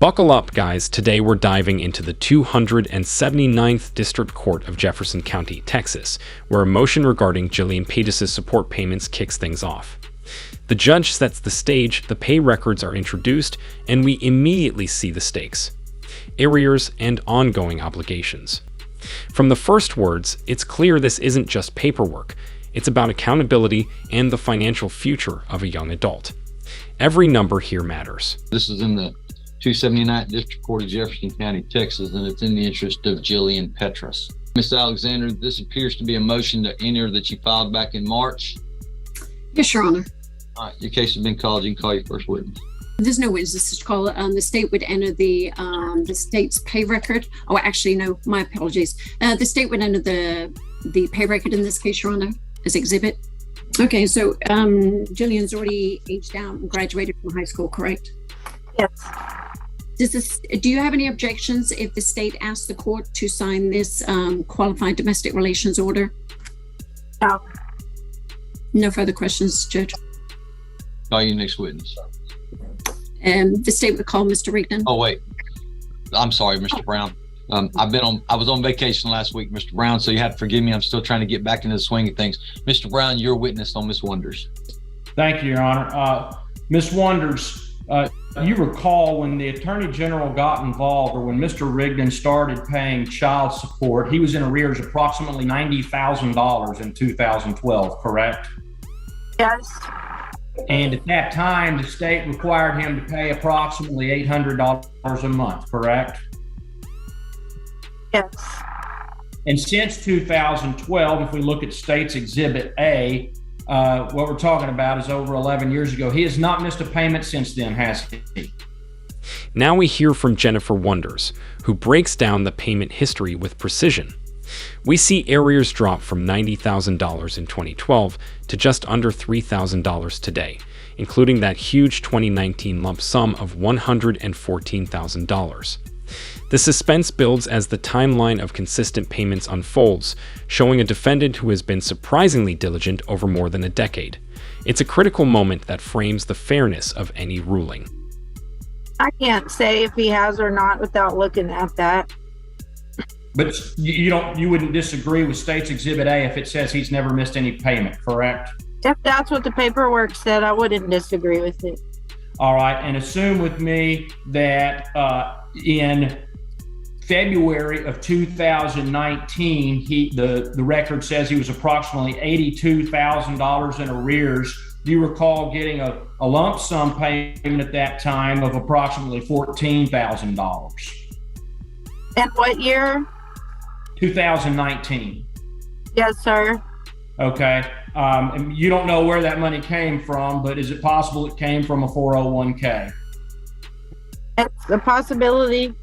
Buckle up, guys. Today we're diving into the 279th District Court of Jefferson County, Texas, where a motion regarding Jillian Pettis' support payments kicks things off. The judge sets the stage, the pay records are introduced, and we immediately see the stakes: arrears and ongoing obligations. From the first words, it's clear this isn't just paperwork. It's about accountability and the financial future of a young adult. Every number here matters. This is in the 279th District Court of Jefferson County, Texas, and it's in the interest of Jillian Pettis. Ms. Alexander, this appears to be a motion to enter that you filed back in March. Yes, Your Honor. All right, your case has been called. You can call your first witness. There's no witness to call. The state would enter the state's pay record. Oh, actually, no, my apologies. The state would enter the pay record in this case, Your Honor, as exhibit. Okay, so Jillian's already aged out and graduated from high school, correct? Yes. Do you have any objections if the state asks the court to sign this qualified domestic relations order? No. No further questions, Judge. Call your next witness. The state would call Mr. Rigdon. Oh, wait. I'm sorry, Mr. Brown. I was on vacation last week, Mr. Brown, so you have to forgive me. I'm still trying to get back into the swing of things. Mr. Brown, you're a witness on Ms. Wonders. Thank you, Your Honor. Ms. Wonders, you recall when the Attorney General got involved, or when Mr. Rigdon started paying child support, he was in arrears approximately $90,000 in 2012, correct? Yes. And at that time, the state required him to pay approximately $800 a month, correct? Yes. And since 2012, if we look at State's Exhibit A, what we're talking about is over 11 years ago. He has not missed a payment since then, has he? Now we hear from Jennifer Wonders, who breaks down the payment history with precision. We see arrears drop from $90,000 in 2012 to just under $3,000 today, including that huge 2019 lump sum of $114,000. The suspense builds as the timeline of consistent payments unfolds, showing a defendant who has been surprisingly diligent over more than a decade. It's a critical moment that frames the fairness of any ruling. I can't say if he has or not without looking at that. But you wouldn't disagree with State's Exhibit A if it says he's never missed any payment, correct? If that's what the paperwork said, I wouldn't disagree with it. All right, and assume with me that in February of 2019, the record says he was approximately $82,000 in arrears. Do you recall getting a lump sum payment at that time of approximately $14,000? And what year? 2019. Yes, sir. Okay. And you don't know where that money came from, but is it possible it came from a 401k? It's a possibility.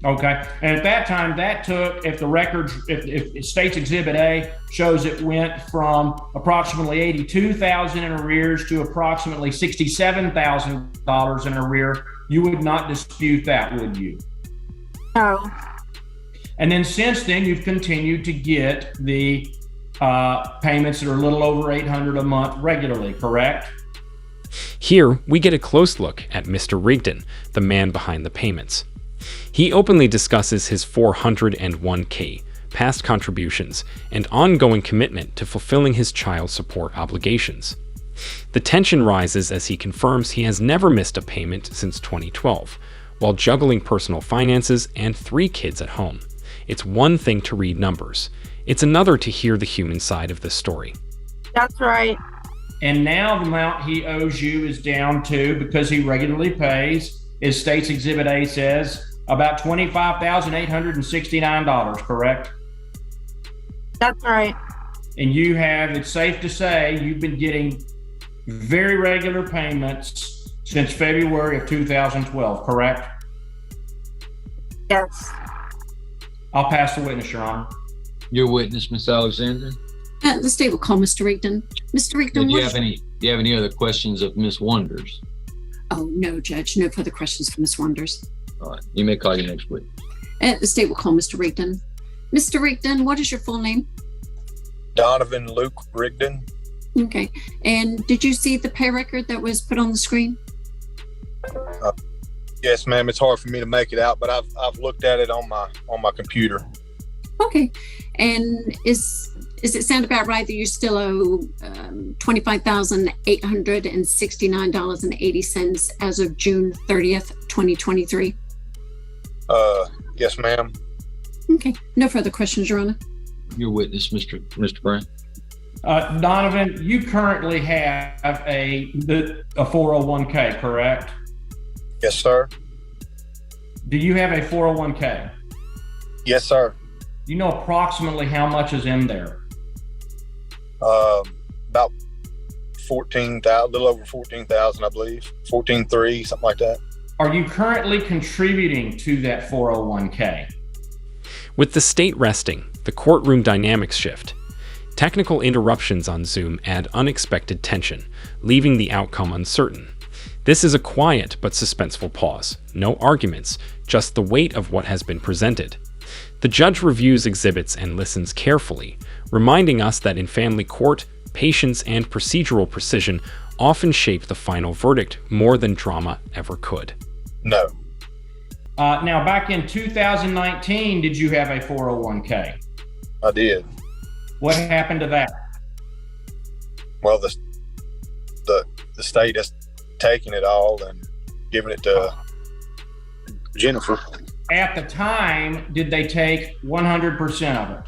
Okay. And at that time, that took, if the records, if State's Exhibit A shows it went from approximately $82,000 in arrears to approximately $67,000 in arrear, you would not dispute that, would you? No. And then since then, you've continued to get the payments that are a little over $800 a month regularly, correct? Here, we get a close look at Mr. Rigdon, the man behind the payments. He openly discusses his 401k, past contributions, and ongoing commitment to fulfilling his child support obligations. The tension rises as he confirms he has never missed a payment since 2012, while juggling personal finances and 3 kids at home. It's one thing to read numbers. It's another to hear the human side of the story. That's right. And now the amount he owes you is down to, because he regularly pays, as State's Exhibit A says, about $25,869, correct? That's right. And you have, it's safe to say, you've been getting very regular payments since February of 2012, correct? Yes. I'll pass the witness, Your Honor. Your witness, Ms. Alexander. The state will call Mr. Rigdon. Mr. Rigdon, Do you have any other questions of Ms. Wonders? Oh, no, Judge. No further questions for Ms. Wonders. All right, you may call your next witness. The state will call Mr. Rigdon. Mr. Rigdon, what is your full name? Donovan Luke Rigdon. Okay. And did you see the pay record that was put on the screen? Yes, ma'am. It's hard for me to make it out, but I've looked at it on my computer. Okay. And is it sound about right that you still owe $25,869.80 as of June 30th, 2023? Yes, ma'am. Okay. No further questions, Your Honor. Your witness, Mr. Brown. Donovan, you currently have a 401k, correct? Yes, sir. Do you have a 401k? Yes, sir. You know approximately how much is in there? About 14,000, a little over 14,000, I believe. 14,300, something like that. Are you currently contributing to that 401k? With the state resting, the courtroom dynamics shift. Technical interruptions on Zoom add unexpected tension, leaving the outcome uncertain. This is a quiet but suspenseful pause. No arguments, just the weight of what has been presented. The judge reviews exhibits and listens carefully, reminding us that in family court, patience and procedural precision often shape the final verdict more than drama ever could. No. Now, back in 2019, did you have a 401k? I did. What happened to that? Well, the state has taken it all and given it to Jennifer. At the time, did they take 100% of it?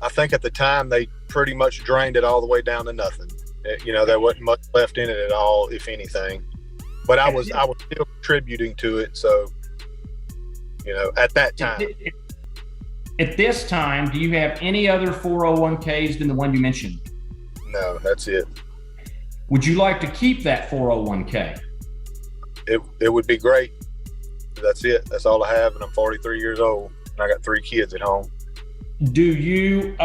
I think at the time they pretty much drained it all the way down to nothing. There wasn't much left in it at all, if anything. But I was still contributing to it. So, at that time. At this time, do you have any other 401ks than the one you mentioned? No, that's it. Would you like to keep that 401k? It would be great. That's it. That's all I have, and I'm 43 years old, and I got 3 kids at home. Do you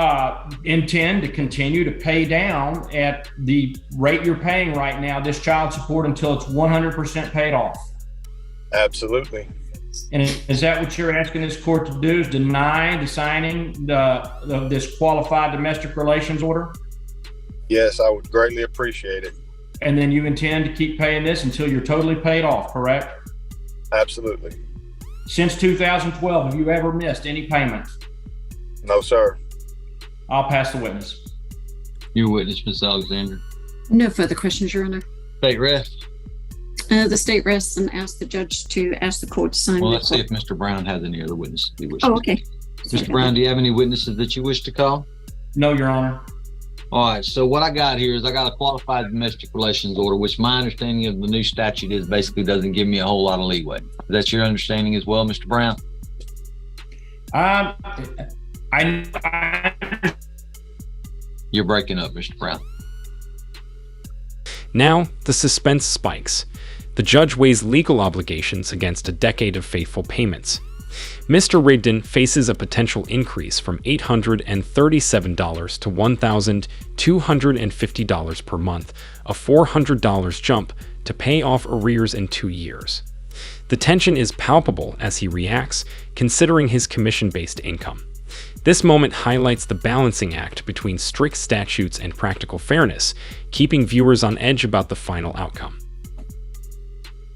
intend to continue to pay down at the rate you're paying right now, this child support, until it's 100% paid off? Absolutely. And is that what you're asking this court to do, is deny the signing of this qualified domestic relations order? Yes, I would greatly appreciate it. And then you intend to keep paying this until you're totally paid off, correct? Absolutely. Since 2012, have you ever missed any payments? No, sir. I'll pass the witness. Your witness, Ms. Alexander. No further questions, Your Honor. State rest. The state rests and asks the judge to ask the court to sign. Well, let's see if Mr. Brown has any other witnesses he wishes. Oh, okay. Mr. Brown, do you have any witnesses that you wish to call? No, Your Honor. All right, so what I got here is I got a qualified domestic relations order, which my understanding of the new statute is basically doesn't give me a whole lot of leeway. Is that your understanding as well, Mr. Brown? I You're breaking up, Mr. Brown. Now, the suspense spikes. The judge weighs legal obligations against a decade of faithful payments. Mr. Rigdon faces a potential increase from $837 to $1,250 per month, a $400 jump to pay off arrears in 2 years. The tension is palpable as he reacts, considering his commission-based income. This moment highlights the balancing act between strict statutes and practical fairness, keeping viewers on edge about the final outcome.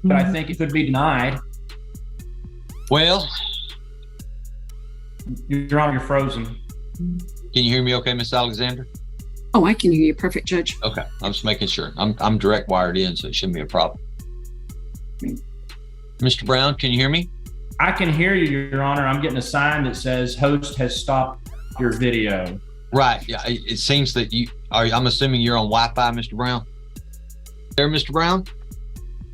But I think it could be denied. Well, Your Honor, you're frozen. can you hear me okay, Miss Alexander? Oh, I can hear you. Perfect, Judge. Okay, I'm just making sure. I'm direct wired in, so it shouldn't be a problem. Mr. Brown, can you hear me? I can hear you, Your Honor. I'm getting a sign that says host has stopped your video. Right. Yeah. It seems that I'm assuming you're on Wi-Fi, Mr. Brown. There, Mr. Brown?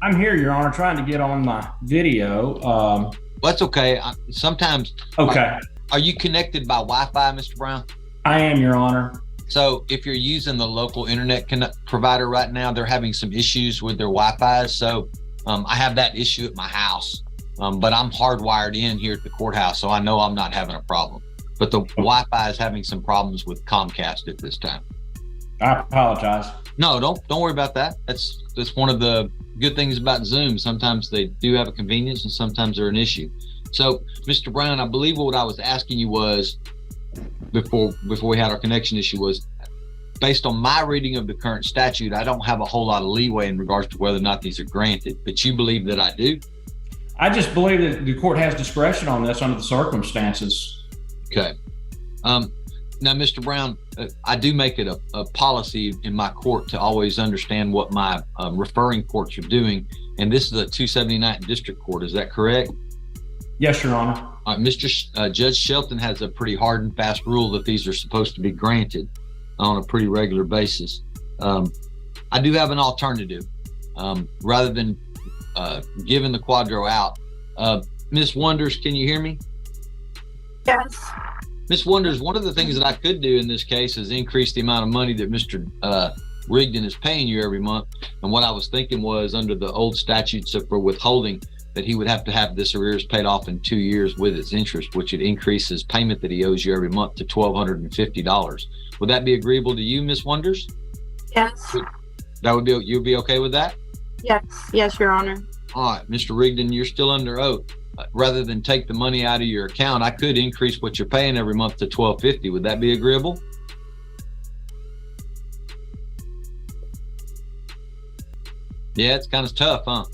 I'm here, Your Honor, trying to get on my video. Well, that's okay. Sometimes. Okay. Are you connected by Wi-Fi, Mr. Brown? I am, Your Honor. So if you're using the local internet provider right now, they're having some issues with their Wi-Fi. So I have that issue at my house, but I'm hardwired in here at the courthouse, so I know I'm not having a problem. But the Wi-Fi is having some problems with Comcast at this time. I apologize. No, don't worry about that. That's one of the good things about Zoom. Sometimes they do have a convenience, and sometimes they're an issue. So, Mr. Brown, I believe what I was asking you was before we had our connection issue was, based on my reading of the current statute, I don't have a whole lot of leeway in regards to whether or not these are granted, but you believe that I do? I just believe that the court has discretion on this under the circumstances. Okay. Now, Mr. Brown, I do make it a policy in my court to always understand what my referring courts are doing. And this is a 279th District Court. Is that correct? Yes, Your Honor. All right, Judge Shelton has a pretty hard and fast rule that these are supposed to be granted on a pretty regular basis. I do have an alternative. Rather than giving the quadro out, Miss Wonders, can you hear me? Yes. Miss Wonders, one of the things that I could do in this case is increase the amount of money that Mr. Rigdon is paying you every month. And what I was thinking was, under the old statutes for withholding, that he would have to have this arrears paid off in 2 years with its interest, which would increase his payment that he owes you every month to $1,250. Would that be agreeable to you, Miss Wonders? Yes. That would be, you'd be okay with that? Yes. Yes, Your Honor. All right, Mr. Rigdon, you're still under oath. Rather than take the money out of your account, I could increase what you're paying every month to $1,250. Would that be agreeable? Yeah, it's kind of tough, huh?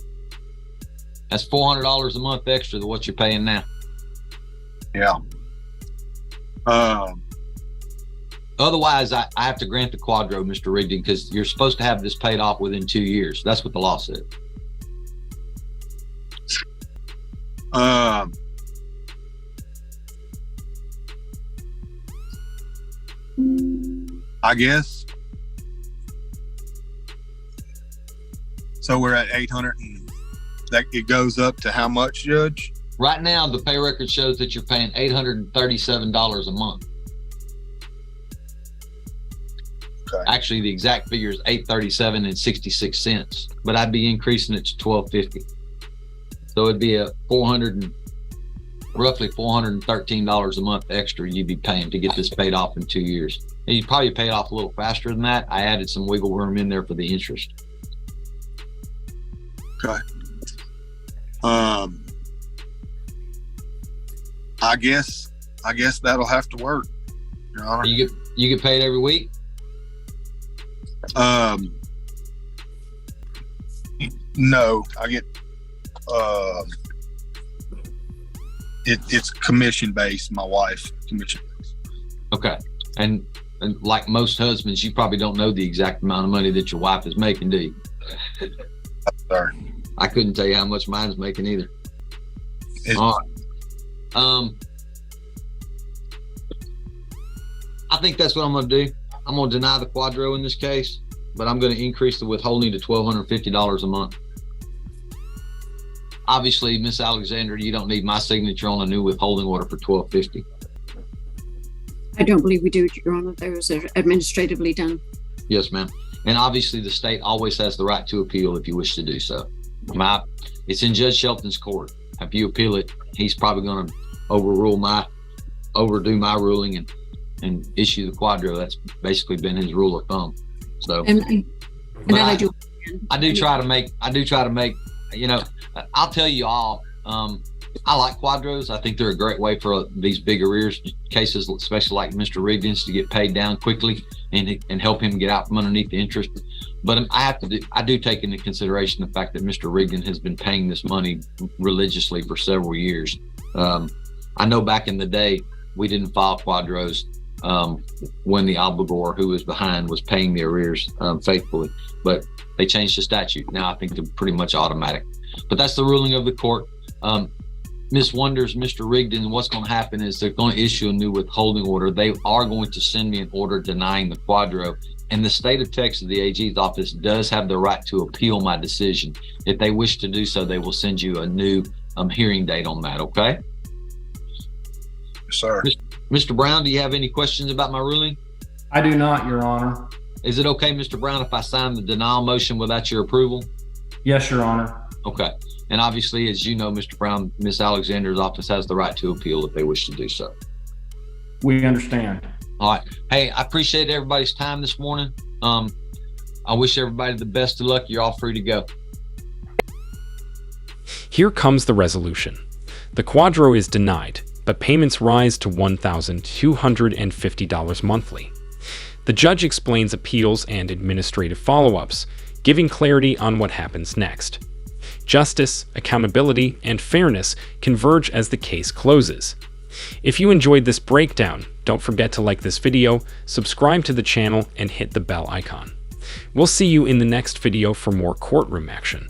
That's $400 a month extra than what you're paying now. Yeah. Otherwise, I have to grant the quadro, Mr. Rigdon, because you're supposed to have this paid off within 2 years. That's what the law said. I guess. So we're at 800 and that it goes up to how much, Judge? Right now, the pay record shows that you're paying $837 a month. Okay. Actually, the exact figure is $837.66, but I'd be increasing it to $1,250. So it'd be a roughly $413 a month extra you'd be paying to get this paid off in 2 years. And you'd probably pay it off a little faster than that. I added some wiggle room in there for the interest. Okay. I guess that'll have to work, Your Honor. You get paid every week? No, I get it's commission based. My wife commission based. Okay. And like most husbands, you probably don't know the exact amount of money that your wife is making, do you? Sorry. I couldn't tell you how much mine's making either. All right. I think that's what I'm going to do. I'm going to deny the quadro in this case, but I'm going to increase the withholding to $1,250 a month. Obviously, Miss Alexander, you don't need my signature on a new withholding order for $1,250. I don't believe we do, Your Honor. Those are administratively done. Yes, ma'am. And obviously, the state always has the right to appeal if you wish to do so. It's in Judge Shelton's court. If you appeal it, he's probably going to overdo my ruling and issue the quadro. That's basically been his rule of thumb. So, I do try to make, you know, I'll tell you all, I like quadros. I think they're a great way for these big arrears cases, especially like Mr. Rigdon's, to get paid down quickly and help him get out from underneath the interest. But I do take into consideration the fact that Mr. Rigdon has been paying this money religiously for several years. I know back in the day, we didn't file quadros when the obligor who was behind was paying the arrears faithfully, but they changed the statute. Now I think they're pretty much automatic. But that's the ruling of the court. Ms. Wonders, Mr. Rigdon, what's going to happen is they're going to issue a new withholding order. They are going to send me an order denying the quadro. And the state of Texas, the AG's office, does have the right to appeal my decision. If they wish to do so, they will send you a new hearing date on that, okay? Yes, sir. Mr. Brown, do you have any questions about my ruling? I do not, Your Honor. Is it okay, Mr. Brown, if I sign the denial motion without your approval? Yes, Your Honor. Okay. And obviously, as you know, Mr. Brown, Ms. Alexander's office has the right to appeal if they wish to do so. We understand. All right. Hey, I appreciate everybody's time this morning. I wish everybody the best of luck. You're all free to go. Here comes the resolution. The quadro is denied, but payments rise to $1,250 monthly. The judge explains appeals and administrative follow-ups, giving clarity on what happens next. Justice, accountability, and fairness converge as the case closes. If you enjoyed this breakdown, don't forget to like this video, subscribe to the channel, and hit the bell icon. We'll see you in the next video for more courtroom action.